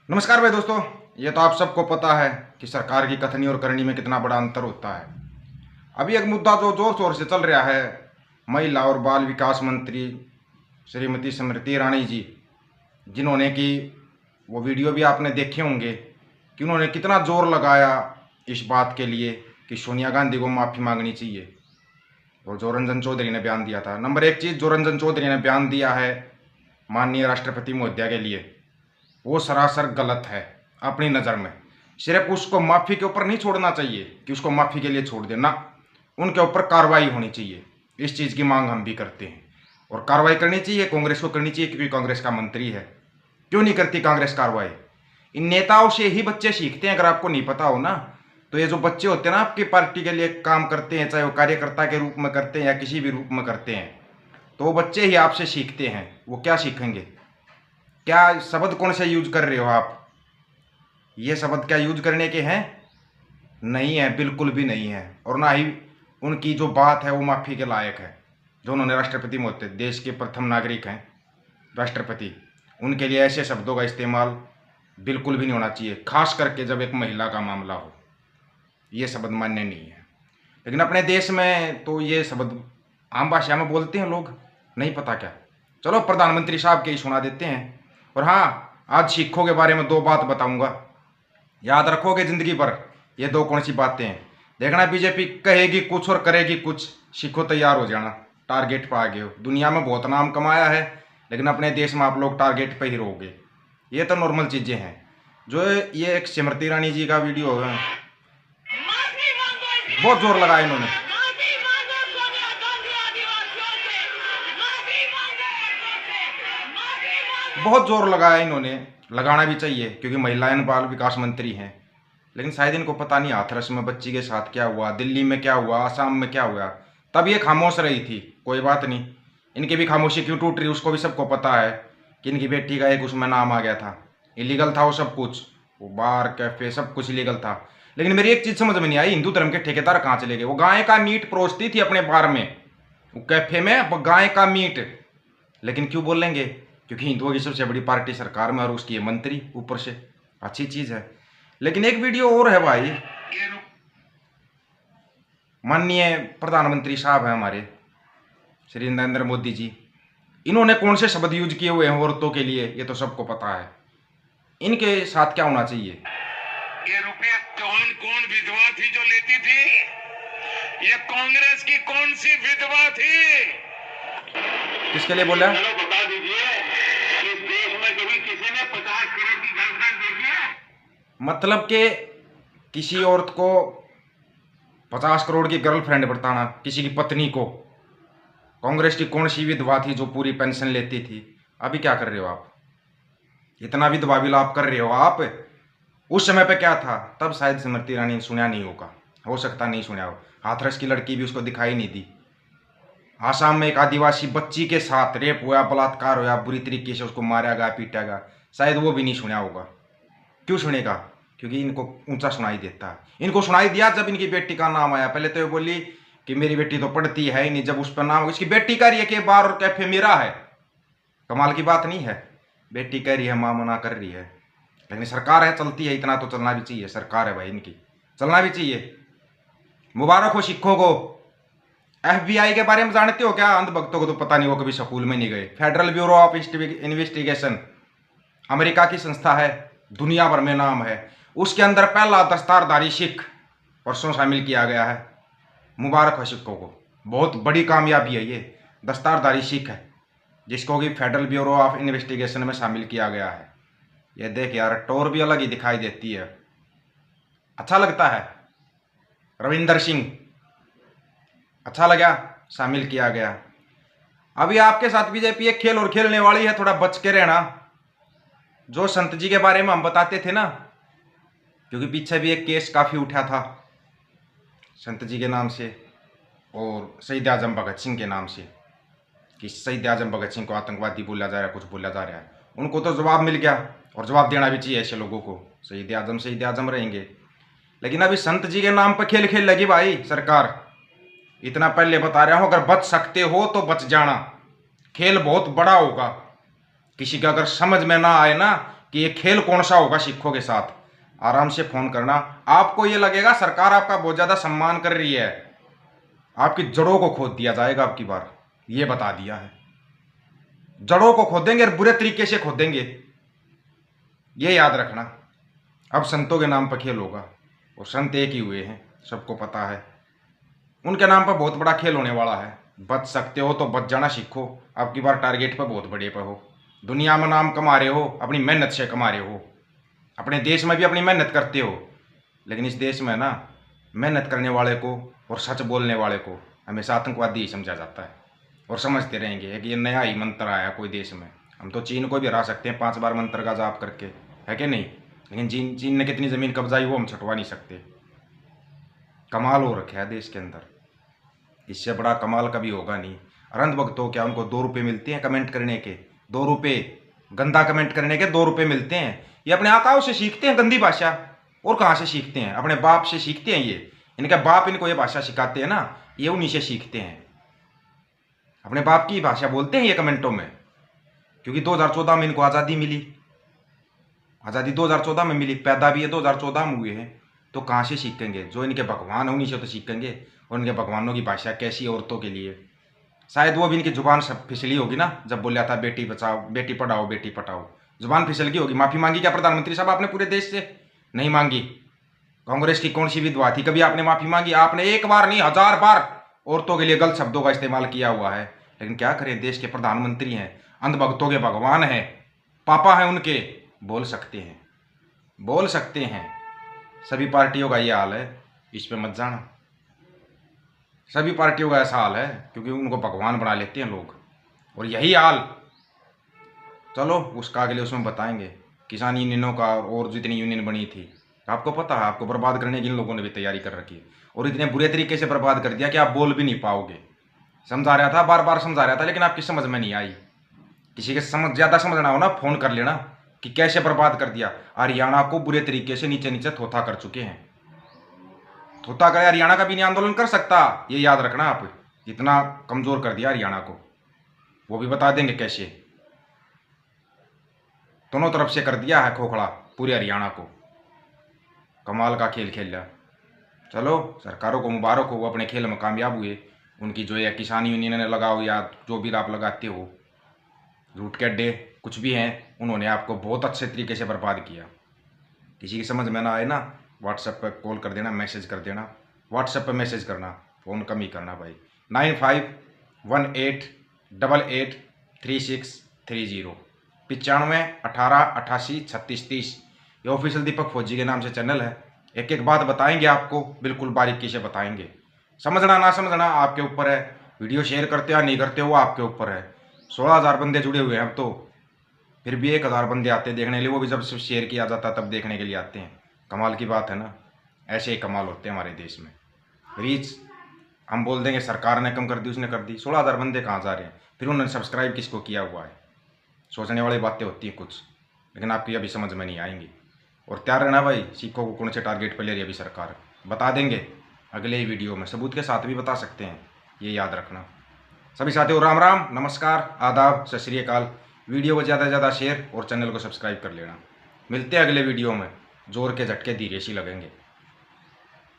नमस्कार भाई दोस्तों। ये तो आप सबको पता है कि सरकार की कथनी और करनी में कितना बड़ा अंतर होता है। अभी एक मुद्दा जो जोर शोर से चल रहा है, महिला और बाल विकास मंत्री श्रीमती स्मृति ईरानी जी, जिन्होंने कि वो वीडियो भी आपने देखे होंगे कि उन्होंने कितना जोर लगाया इस बात के लिए कि सोनिया गांधी को माफ़ी मांगनी चाहिए। और जो रंजन चौधरी ने बयान दिया था, नंबर एक चीज़ जो रंजन चौधरी ने बयान दिया है माननीय राष्ट्रपति महोदया के लिए, वो सरासर गलत है अपनी नज़र में। सिर्फ उसको माफ़ी के ऊपर नहीं छोड़ना चाहिए कि उसको माफ़ी के लिए छोड़ देना, उनके ऊपर कार्रवाई होनी चाहिए। इस चीज़ की मांग हम भी करते हैं और कार्रवाई करनी चाहिए, कांग्रेस को करनी चाहिए क्योंकि कांग्रेस का मंत्री है। क्यों नहीं करती कांग्रेस कार्रवाई? इन नेताओं से ही बच्चे सीखते हैं। अगर आपको नहीं पता हो ना, तो ये जो बच्चे होते हैं ना आपकी पार्टी के लिए काम करते हैं, चाहे वो कार्यकर्ता के रूप में करते हैं या किसी भी रूप में करते हैं, तो वो बच्चे ही आपसे सीखते हैं। वो क्या सीखेंगे? क्या शब्द कौन से यूज कर रहे हो आप? ये शब्द क्या यूज करने के हैं? नहीं है, बिल्कुल भी नहीं है। और ना ही उनकी जो बात है वो माफ़ी के लायक है। जो उन्होंने राष्ट्रपति में देश के प्रथम नागरिक हैं राष्ट्रपति, उनके लिए ऐसे शब्दों का इस्तेमाल बिल्कुल भी नहीं होना चाहिए, खास करके जब एक महिला का मामला हो। ये शब्द मान्य नहीं है। लेकिन अपने देश में तो ये शब्द आम भाषा में बोलते हैं लोग, नहीं पता क्या? चलो प्रधानमंत्री साहब के ही सुना देते हैं। और हाँ, आज सिखों के बारे में दो बात बताऊंगा, याद रखोगे जिंदगी भर। ये दो कौन सी बातें हैं? देखना, बीजेपी कहेगी कुछ और करेगी कुछ, सिखो तैयार हो जाना, टारगेट पर आ गए हो। दुनिया में बहुत नाम कमाया है, लेकिन अपने देश में आप लोग टारगेट पे ही रहोगे। ये तो नॉर्मल चीज़ें हैं। जो ये एक स्मृति ईरानी जी का वीडियो है, बहुत जोर लगाया इन्होंने, बहुत जोर लगाया इन्होंने। लगाना भी चाहिए क्योंकि महिलाएं बाल विकास मंत्री हैं। लेकिन शायद इनको पता नहीं हाथरस में बच्ची के साथ क्या हुआ, दिल्ली में क्या हुआ, आसाम में क्या हुआ। तब ये खामोश रही थी। कोई बात नहीं, इनकी भी खामोशी क्यों टूट रही उसको भी सबको पता है कि इनकी बेटी का एक उसमें नाम आ गया था। इलीगल था वो सब कुछ, वो बार कैफे सब कुछ इलीगल था। लेकिन मेरी एक चीज़ समझ में नहीं आई, हिंदू धर्म के ठेकेदार कहाँ चले गए? वो गाय का मीट परोसती थी अपने बार में, वो कैफे में गाय का मीट। लेकिन क्यों बोलेंगे? क्योंकि हिंदुओं की सबसे बड़ी पार्टी सरकार में और उसकी मंत्री ऊपर से, अच्छी चीज़ है। लेकिन एक वीडियो और है भाई, माननीय प्रधानमंत्री साहब हैं हमारे श्री नरेंद्र मोदी जी, इन्होंने कौन से शब्द यूज किए हुए हैं औरतों के लिए, ये तो सबको पता है। इनके साथ क्या होना चाहिए? ये रुपये कौन कौन विधवा थी जो लेती थी? ये कांग्रेस की कौन सी विधवा थी? किसके लिए बोला? चलो बता दीजिए, इस देश में कभी किसी ने 50 करोड़ की गर्लफ्रेंड देखी है? मतलब कि किसी औरत को 50 करोड़ की गर्लफ्रेंड बताना, किसी की पत्नी को। कांग्रेस की कौन सी विधवा थी जो पूरी पेंशन लेती थी? अभी क्या कर रहे हो आप? इतना विधवा विलाप कर रहे हो आप। उस समय पे क्या था? तब शायद स्मृति ईरानी सुना नहीं होगा, हो सकता नहीं सुना हो। हाथरस की लड़की भी उसको दिखाई नहीं दी। आसाम में एक आदिवासी बच्ची के साथ रेप हुआ, बलात्कार हुआ, बुरी तरीके से उसको मारा गया, पीटा गया, शायद वो भी नहीं सुना होगा। क्यों सुनेगा? क्योंकि इनको ऊंचा सुनाई देता है। इनको सुनाई दिया जब इनकी बेटी का नाम आया। पहले तो ये बोली कि मेरी बेटी तो पढ़ती है ही नहीं, जब उस पर नाम, इसकी बेटी कह रही है कि बार और कैफे मेरा है। कमाल की बात नहीं है? बेटी कह रही है, माँ मना कर रही है। लेकिन सरकार है, चलती है, इतना तो चलना भी चाहिए। सरकार है भाई इनकी, चलना भी चाहिए। मुबारक हो सिखों को। FBI के बारे में जानते हो क्या? अंधभक्तों को तो पता नहीं, वो कभी स्कूल में नहीं गए। Federal bureau of investigation America की संस्था है, दुनिया भर में नाम है। उसके अंदर पहला दस्तारधारी सिख परसों शामिल किया गया है। मुबारक हो सिखों को, बहुत बड़ी कामयाबी है ये। दस्तारधारी सिख है जिसको कि फेडरल ब्यूरो ऑफ इन्वेस्टिगेशन में शामिल किया गया है। ये देख यार, टोर भी अलग ही दिखाई देती है, अच्छा लगता है। रविंदर सिंह अच्छा लगा, शामिल किया गया। अभी आपके साथ बीजेपी एक खेल और खेलने वाली है, थोड़ा बच के रहना। जो संत जी के बारे में हम बताते थे ना, क्योंकि पीछे भी एक केस काफ़ी उठा था संत जी के नाम से और शहीद आजम भगत सिंह के नाम से, कि शहीद आजम भगत सिंह को आतंकवादी बोला जा रहा है, कुछ बोला जा रहा है। उनको तो जवाब मिल गया, और जवाब देना भी चाहिए ऐसे लोगों को। शहीद आजम रहेंगे। लेकिन अभी संत जी के नाम पर खेल खेल लगी भाई सरकार। इतना पहले बता रहा हूं, अगर बच सकते हो तो बच जाना। खेल बहुत बड़ा होगा। किसी का अगर समझ में ना आए ना, कि ये खेल कौन सा होगा सिखों के साथ। आराम से फ़ोन करना, आपको ये लगेगा सरकार आपका बहुत ज़्यादा सम्मान कर रही है, आपकी जड़ों को खोद दिया जाएगा। आपकी बार ये बता दिया है, जड़ों को खोदेंगे और बुरे तरीके से खोदेंगे, ये याद रखना। अब संतों के नाम पर खेल होगा, और संत एक ही हुए हैं, सबको पता है। उनके नाम पर बहुत बड़ा खेल होने वाला है। बच सकते हो तो बच जाना सीखो। आपकी बार टारगेट पर बहुत बड़े पर हो, दुनिया में नाम कमा रहे हो, अपनी मेहनत से कमा रहे हो, अपने देश में भी अपनी मेहनत करते हो, लेकिन इस देश में ना मेहनत करने वाले को और सच बोलने वाले को हमेशा आतंकवादी ही समझा जाता है। और समझते रहेंगे कि ये नया ही मंत्र आया कोई देश में, हम तो चीन को भी हरा सकते हैं 5 बार मंत्र का जाप करके, है कि नहीं? लेकिन चीन ने कितनी ज़मीन कब्जाई वो हम छुटवा नहीं सकते। कमाल हो रखा है देश के अंदर, इससे बड़ा कमाल कभी होगा नहीं। अरंध भक्तों, क्या उनको 2 रुपये मिलते हैं कमेंट करने के? 2 रुपये, गंदा कमेंट करने के 2 रुपये मिलते हैं। ये अपने आकाओं से सीखते हैं गंदी भाषा, और कहाँ से सीखते हैं? अपने बाप से सीखते हैं। ये इनके बाप इनको ये भाषा सिखाते हैं ना, ये उन्हीं से सीखते हैं। अपने बाप की भाषा बोलते हैं ये कमेंटों में, क्योंकि 2014 में इनको आज़ादी मिली। आज़ादी 2014 में मिली, पैदा भी ये 2014 में हुए हैं, तो कहाँ से सीखेंगे? जो इनके भगवान है उन्हीं से तो सीखेंगे। और इनके भगवानों की भाषा कैसी औरतों के लिए, शायद वो भी इनकी जुबान सब फिसली होगी ना, जब बोला था बेटी बचाओ, बेटी पढ़ाओ, बेटी पढ़ाओ, जुबान फिसल गई होगी। माफ़ी मांगी क्या प्रधानमंत्री साहब आपने पूरे देश से? नहीं मांगी। कांग्रेस की कौन सी विधवा थी कभी आपने माफ़ी मांगी? आपने एक बार नहीं 1000 बार औरतों के लिए गलत शब्दों का इस्तेमाल किया हुआ है। लेकिन क्या करें, देश के प्रधानमंत्री हैं, अंधभक्तों के भगवान हैं, पापा हैं उनके, बोल सकते हैं, बोल सकते हैं। सभी पार्टियों का ये हाल है, इस पे मत जाना। सभी पार्टियों का ऐसा हाल है, क्योंकि उनको भगवान बना लेते हैं लोग, और यही हाल चलो उसका अगले उसमें बताएंगे। किसान यूनियनों का और जितनी यूनियन बनी थी, आपको पता है, आपको बर्बाद करने की इन लोगों ने भी तैयारी कर रखी है, और इतने बुरे तरीके से बर्बाद कर दिया कि आप बोल भी नहीं पाओगे। समझा रहा था, बार बार समझा रहा था, लेकिन आपकी समझ में नहीं आई। किसी के समझ ज़्यादा समझना हो ना, फ़ोन कर लेना कि कैसे बर्बाद कर दिया। हरियाणा को बुरे तरीके से नीचे नीचे थोथा कर चुके हैं। थोथा करे हरियाणा का भी नहीं आंदोलन कर सकता, ये याद रखना। आप इतना कमज़ोर कर दिया हरियाणा को, वो भी बता देंगे कैसे। दोनों तरफ से कर दिया है खोखला पूरे हरियाणा को, कमाल का खेल खेल लिया। चलो सरकारों को मुबारक हो, वो अपने खेल में कामयाब हुए। उनकी जो है किसान यूनियन ने लगाओ या जो भी आप लगाते हो, रूट के अड्डे कुछ भी हैं, उन्होंने आपको बहुत अच्छे तरीके से बर्बाद किया। किसी की समझ में ना आए ना, व्हाट्सएप पर कॉल कर देना, मैसेज कर देना। व्हाट्सएप पर मैसेज करना, फ़ोन कम ही करना भाई। 9518883630 95 18 88 36 30। ये ऑफिशियल दीपक फौजी के नाम से चैनल है। एक एक बात बताएंगे आपको, बिल्कुल बारीकी से बताएंगे। समझना ना समझना आपके ऊपर है, वीडियो शेयर करते हो या नहीं करते हो वो आपके ऊपर है। 16,000 बंदे जुड़े हुए हैं अब तो, फिर भी 1000 बंदे आते हैं देखने के लिए, वो भी जब सिर्फ शेयर किया जाता है तब देखने के लिए आते हैं। कमाल की बात है ना, ऐसे ही कमाल होते हैं हमारे देश में। रीच हम बोल देंगे सरकार ने कम कर दी, उसने कर दी, 16,000 बंदे कहाँ जा रहे हैं? फिर उन्होंने सब्सक्राइब किसको किया हुआ है? सोचने वाली बातें होती हैं कुछ, लेकिन आपकी अभी समझ में नहीं आएंगी। और तैयार रहना भाई, सिखों को कौन से टारगेट पर ले रही है अभी सरकार, बता देंगे अगले ही वीडियो में, सबूत के साथ भी बता सकते हैं, ये याद रखना। सभी साथियों राम राम, नमस्कार, आदाब, सत श्री अकाल। वीडियो को ज़्यादा से ज़्यादा शेयर और चैनल को सब्सक्राइब कर लेना। मिलते हैं अगले वीडियो में, जोर के झटके धीरे से लगेंगे।